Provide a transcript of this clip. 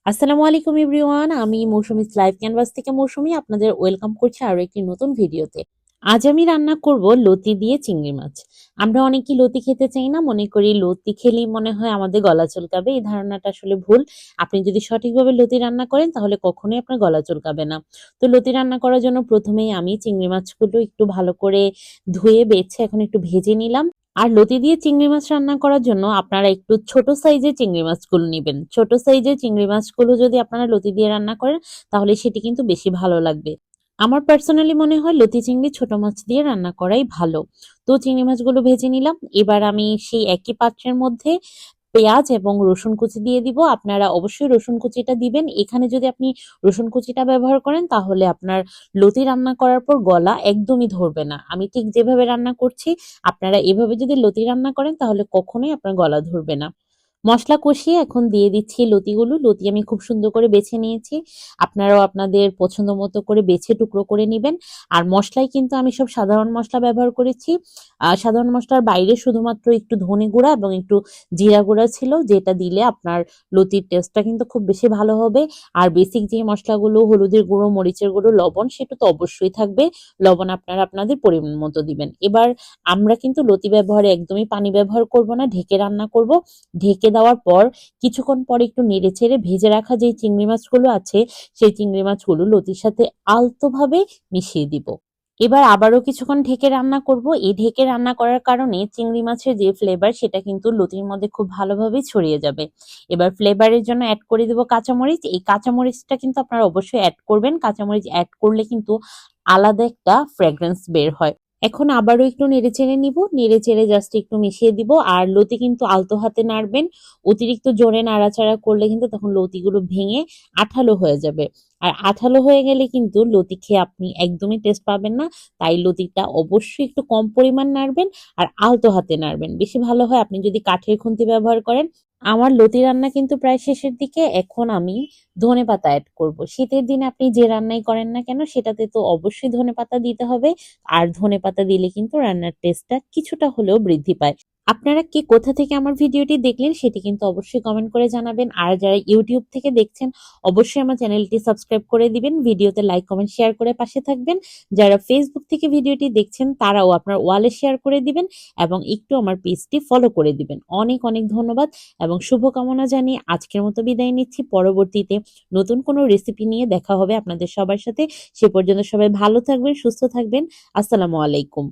আসসালামু আলাইকুম এভরিওয়ান, আমি মৌসুমীস লাইভ ক্যানভাস থেকে মৌসুমী আপনাদের ওয়েলকাম করছি আরো একটি নতুন ভিডিওতে। আজ আমি রান্না করব লতি দিয়ে চিংড়ি মাছ। আমরা অনেকেই লতি খেতে চাই না, মনে করি লতি খেলেই মনে হয় আমাদের গলা চুলকাবে। এই ধারণাটা আসলে ভুল। আপনি যদি সঠিকভাবে লতি রান্না করেন তাহলে কখনোই আপনার গলা চুলকাবে না। তো লতি রান্না করার জন্য প্রথমেই আমি চিংড়ি মাছগুলো একটু ভালো করে ধুয়ে বেছে এখন একটু ভেজে নিলাম। আর লতি দিয়ে চিংড়ি মাছ রান্না করার জন্য আপনারা একটু ছোট সাইজের চিংড়ি মাছগুলো নেবেন। ছোট সাইজের চিংড়ি মাছগুলো যদি আপনারা লতি দিয়ে রান্না করেন তাহলে সেটি কিন্তু বেশি ভালো লাগবে। আমার পার্সোনালি মনে হয় লতি চিংড়ি ছোট মাছ দিয়ে রান্না করাই ভালো। তো চিংড়ি মাছগুলো ভেজে নিলাম। এবার আমি সেই একই পাত্রের মধ্যে পেঁয়াজ এবং রসুন কুচি দিয়ে দিব। আপনারা অবশ্যই রসুন কুচিটা দিবেন। এখানে যদি আপনি রসুন কুচিটা ব্যবহার করেন তাহলে আপনার লতি রান্না করার পর গলা একদমই ধরবে না। আমি ঠিক যেভাবে রান্না করছি আপনারা এভাবে যদি লতি রান্না করেন তাহলে কখনোই আপনার গলা ধরবে না। মশলা কষিয়ে এখন দিয়ে দিচ্ছি লতিগুলো। লতি আমি খুব সুন্দর করে বেছে নিয়েছি। আপনারাও আপনাদের পছন্দ মতো করে বেছে টুকরো করে নিবেন। আর মশলায় কিন্তু আমি সব সাধারণ মশলা ব্যবহার করেছি। সাধারণ মশলার বাইরে শুধুমাত্র একটু ধনে গুঁড়া এবং একটু জিরা গুঁড়া ছিল, যেটা দিলে আপনার লতির টেস্টটা কিন্তু খুব বেশি ভালো হবে। আর বেসিক যে মশলাগুলো হলুদের গুঁড়ো, মরিচের গুঁড়ো, লবণ সেটা তো অবশ্যই থাকবে। লবণ আপনারা আপনাদের পরিমাণ মতো দিবেন। এবার আমরা কিন্তু লতি ব্যবহারে একদমই পানি ব্যবহার করব না, ঢেকে রান্না করব। ঢেকে দেওয়ার পর কিছুক্ষণ পর একটু নেড়ে চেড়ে ভেজে রাখা যে চিংড়ি মাছগুলো আছে সেই চিংড়ি মাছগুলো লতির সাথে আলতোভাবে মিশিয়ে দিব। এবার আবারও কিছুক্ষণ ঢেকে রান্না করব। এই ঢেকে রান্না করার কারণে চিংড়ি মাছের যে ফ্লেভার সেটা কিন্তু লতির মধ্যে খুব ভালোভাবে ছড়িয়ে যাবে। এবার ফ্লেভারের জন্য অ্যাড করে দেব কাঁচামরিচ। এই কাঁচামরিচটা কিন্তু আপনারা অবশ্যই অ্যাড করবেন। কাঁচামরিচ অ্যাড করলে কিন্তু আলাদা একটা ফ্র্যাগ্রেন্স বের হয়। এখন আবারও একটু নেড়েচেড়ে নিব। নেড়েচেড়ে জাস্ট একটু মিশিয়ে দিব। আর লতি কিন্তু আলতো হাতে নাড়বেন। অতিরিক্ত জোরে নাড়াচাড়া করলে কিন্তু তখন লতিগুলো ভেঙে আঠালো হয়ে যাবে। আর আঠালো হয়ে গেলে কিন্তু লতি খেয়ে আপনি একদমই টেস্ট পাবেন না। তাই লতিটা অবশ্যই একটু কম পরিমাণ নাড়বেন আর আলতো হাতে নাড়বেন। বেশি ভালো হয় আপনি যদি কাঠের খুন্তি ব্যবহার করেন। আমার লতি রান্না কিন্তু প্রায় শেষের দিকে। এখন আমি ধনেপাতা এড করব। শীতের দিনে আপনি যে রান্নাই করেন না কেন সেটাতে তো অবশ্যই ধনেপাতা দিতে হবে। আর ধনেপাতা দিলে কিন্তু রান্নার টেস্টটা কিছুটা হলেও বৃদ্ধি পায়। আপনারা কে কোথা থেকে আমার ভিডিওটি দেখলেন সেটি কিন্তু অবশ্যই কমেন্ট করে জানাবেন। আর যারা ইউটিউব থেকে দেখছেন অবশ্যই আমার চ্যানেলটি সাবস্ক্রাইব করে দিবেন। ভিডিওতে লাইক, কমেন্ট, শেয়ার করে পাশে থাকবেন। যারা ফেসবুক থেকে ভিডিওটি দেখছেন তারাও আপনার ওয়ালে শেয়ার করে দিবেন এবং একটু আমার পেজটি ফলো করে দিবেন। অনেক অনেক ধন্যবাদ এবং শুভকামনা জানিয়ে আজকের মতো বিদায় নিচ্ছি। পরবর্তীতে নতুন কোনো রেসিপি নিয়ে দেখা হবে আপনাদের সবার সাথে। সে পর্যন্ত সবাই ভালো থাকবেন, সুস্থ থাকবেন। আসসালামু আলাইকুম।